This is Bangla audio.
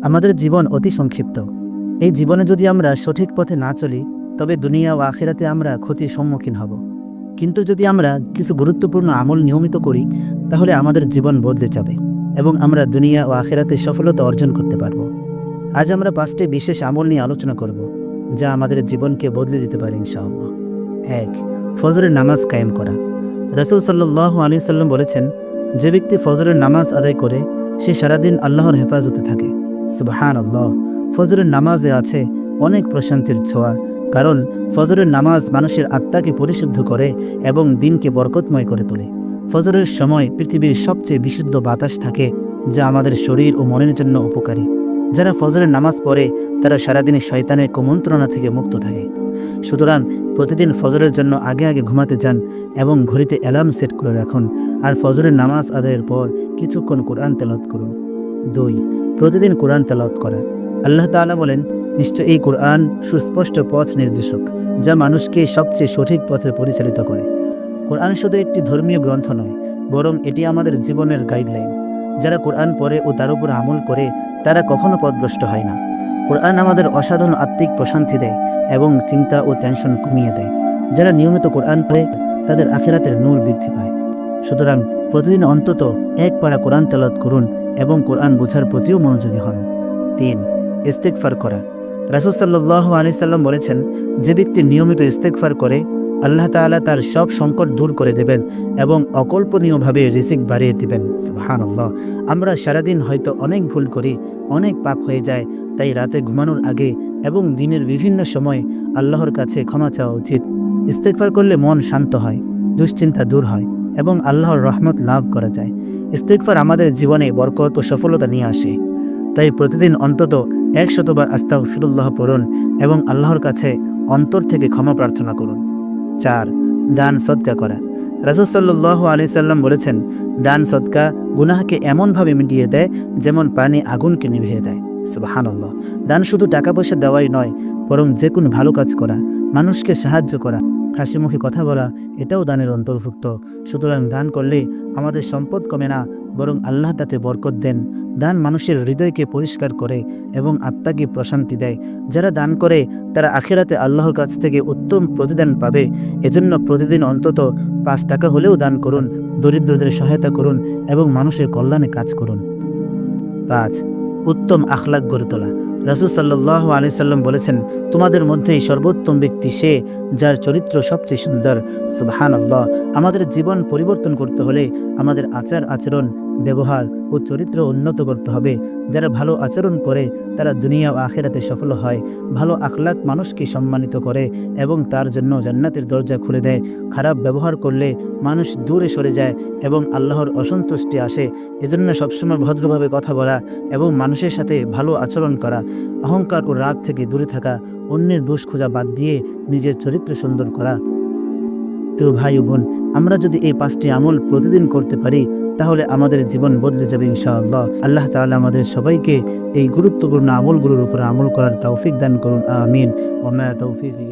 আমাদের জীবন অতি সংক্ষিপ্ত। এই জীবনে যদি আমরা সঠিক পথে না চলি, তবে দুনিয়া ও আখিরাতে আমরা ক্ষতির সম্মুখীন হব। কিন্তু যদি আমরা কিছু গুরুত্বপূর্ণ আমল নিয়মিত করি, তাহলে আমাদের জীবন বদলে যাবে এবং আমরা দুনিয়া ও আখিরাতে সফলতা অর্জন করতে পারব। আজ আমরা 5টি বিশেষ আমল নিয়ে আলোচনা করব, যা আমাদের জীবনকে বদলে দিতে পারে ইনশাআল্লাহ। 1. ফজরের নামাজ কায়েম করা। রাসূল সাল্লাল্লাহু আলাইহি সাল্লাম বলেছেন, যে ব্যক্তি ফজরের নামাজ আদায় করে সে সারাদিন আল্লাহর হেফাজতে থাকে। সুবহানাল্লাহ। ফজরের নামাজে আছে অনেক প্রশান্তির ছোঁয়া, কারণ ফজরের নামাজ মানুষের আত্মাকে পরিশুদ্ধ করে এবং দিনকে বরকতময় করে তোলে। ফজরের সময় পৃথিবীর সবচেয়ে বিশুদ্ধ বাতাস থাকে, যা আমাদের শরীর ও মনের জন্য উপকারী। যারা ফজরের নামাজ পড়ে তারা সারাদিনে শয়তানের কুমন্ত্রণা থেকে মুক্ত থাকে। সুতরাং প্রতিদিন ফজরের জন্য আগে আগে ঘুমাতে যান এবং ঘড়িতে অ্যালার্ম সেট করে রাখুন, আর ফজরের নামাজ আদায়ের পর কিছুক্ষণ কোরআন তেলাওয়াত করুন। 2. প্রতিদিন কোরআন তেলাওয়াত করা। আল্লাহ তাআলা বলেন, নিশ্চয় এই কোরআন সুস্পষ্ট পথ নির্দেশক, যা মানুষকে সবচেয়ে সঠিক পথে পরিচালিত করে। কোরআন শুধু একটি ধর্মীয় গ্রন্থ নয়, বরং এটি আমাদের জীবনের গাইডলাইন। যারা কোরআন পড়ে ও তার উপর আমল করে তারা কখনো পথভ্রষ্ট হয় না। কোরআন আমাদের অসাধারণ আত্মিক প্রশান্তি দেয় এবং চিন্তা ও টেনশন কমিয়ে দেয়। যারা নিয়মিত কোরআন পড়ে তাদের আখিরাতের নূর বৃদ্ধি পায়। সুতরাং প্রতিদিন অন্তত এক পারা কোরআন তেলাওয়াত করুন এবং কোরআন বোঝার প্রতিও মনোযোগী হন। 3. ইস্তেগফার করা। রাসূল সাল্লাল্লাহু আলাইহি সাল্লাম বলেছেন, যে ব্যক্তি নিয়মিত ইস্তেগফার করে আল্লাহ তাআলা তার সব সংকট দূর করে দেবেন এবং অকল্পনীয়ভাবে রিজিক বাড়িয়ে দিবেন। সুবহানাল্লাহ। আমরা সারাদিন হয়তো অনেক ভুল করি, অনেক পাপ হয়ে যায়, তাই রাতে ঘুমানোর আগে এবং দিনের বিভিন্ন সময় আল্লাহর কাছে ক্ষমা চাওয়া উচিত। ইস্তেগফার করলে মন শান্ত হয়, দুশ্চিন্তা দূর হয় এবং আল্লাহর রহমত লাভ করা যায়। ইস্তেগফার আমাদের জীবনে বরকত ও সফলতা নিয়ে আসে। তাই প্রতিদিন অন্তত 100 বার আস্তাগফিরুল্লাহ পড়ুন এবং আল্লাহর কাছে অন্তর থেকে ক্ষমা প্রার্থনা করুন। 4. দান সদকা করা। রাসূল সাল্লাল্লাহু আলাইহি সাল্লাম বলেছেন, দান সদকা গুনাহকে এমনভাবে মিটিয়ে দেয় যেমন পানি আগুনকে নিভিয়ে দেয়। সুবহানাল্লাহ। দান শুধু টাকা পয়সা দেওয়াই নয়, বরং যে কোনো ভালো কাজ করা, মানুষকে সাহায্য করা, হাসিমুখে কথা বলা, এটাও দানের অন্তর্ভুক্ত। সুতরাং দান করলে আমাদের সম্পদ কমে না, বরং আল্লাহ তাতে বরকত দেন। দান মানুষের হৃদয়কে পরিষ্কার করে এবং আত্মাকে প্রশান্তি দেয়। যারা দান করে তারা আখিরাতে আল্লাহর কাছ থেকে উত্তম প্রতিদান পাবে। এজন্য প্রতিদিন অন্তত 5 টাকা হলেও দান করুন, দরিদ্রদের সহায়তা করুন এবং মানুষের কল্যাণে কাজ করুন। 5. উত্তম আখলাক গড়ে তোলা। রাসূল সাল্লাল্লাহু আলাইহি সাল্লাম বলেছেন, তোমাদের মধ্যেই সর্বোত্তম ব্যক্তি সে যার চরিত্র সবচেয়ে সুন্দর। সুবহানাল্লাহ। আমাদের জীবন পরিবর্তন করতে হলে আমাদের আচার আচরণ, ব্যবহার ও চরিত্র উন্নত করতে হবে। যারা ভালো আচরণ করে তারা দুনিয়া ও আখিরাতে সফল হয়। ভালো আখলাক মানুষকে সম্মানিত করে এবং তার জন্য জান্নাতের দরজা খুলে দেয়। খারাপ ব্যবহার করলে মানুষ দূরে সরে যায় এবং আল্লাহর অসন্তুষ্টি আসে। এজন্য সবসময় ভদ্রভাবে কথা বলা এবং মানুষের সাথে ভালো আচরণ করা, অহংকার ও রাগ থেকে দূরে থাকা, অন্যের দোষ খোঁজা বাদ দিয়ে নিজের চরিত্র সুন্দর করা। প্রিয় ভাই ও বোন, আমরা যদি এই 5টি আমল প্রতিদিন করতে পারি, তাহলে আমাদের জীবন বদলে যাবে ইনশাআল্লাহ। আল্লাহ তাআলা আমাদের সবাইকে এই গুরুত্বপূর্ণ আমলগুলোর উপর আমল করার তৌফিক দান করুন। আমিন। ওয়া মা তৌফিকি